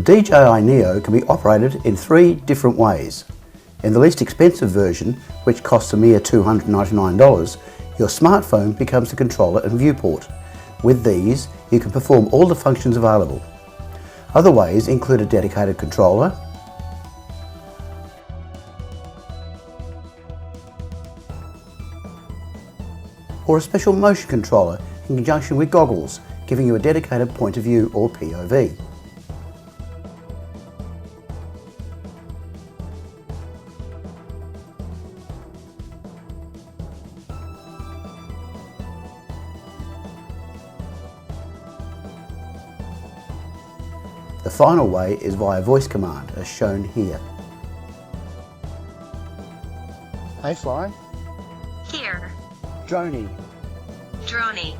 DJI Neo can be operated in 3 different ways. In the least expensive version, which costs a mere $299, your smartphone becomes the controller and viewport. With these, you can perform all the functions available. Other ways include a dedicated controller, or a special motion controller in conjunction with goggles, giving you a dedicated point of view or POV. The final way is via voice command, as shown here. Hey Fly. Here. Droney. Droney.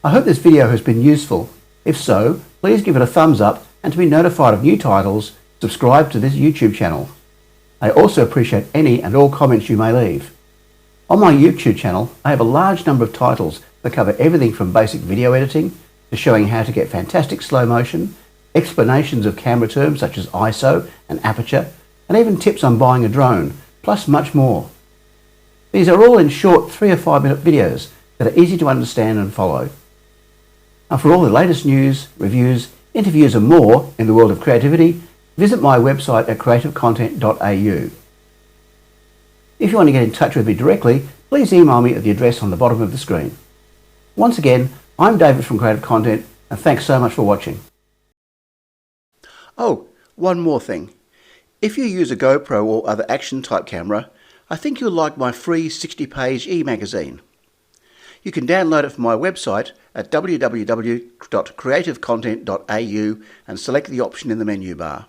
I hope this video has been useful. If so, please give it a thumbs up, and to be notified of new titles, subscribe to this YouTube channel. I also appreciate any and all comments you may leave. On my YouTube channel, I have a large number of titles that cover everything from basic video editing to showing how to get fantastic slow motion, explanations of camera terms such as ISO and aperture, and even tips on buying a drone, plus much more. These are all in short 3 or 5 minute videos that are easy to understand and follow. And for all the latest news, reviews, interviews and more in the world of creativity, visit my website at creativecontent.au. If you want to get in touch with me directly, please email me at the address on the bottom of the screen. Once again, I'm David from Creative Content, and thanks so much for watching. Oh, one more thing. If you use a GoPro or other action type camera, I think you'll like my free 60-page e-magazine. You can download it from my website at www.creativecontent.au and select the option in the menu bar.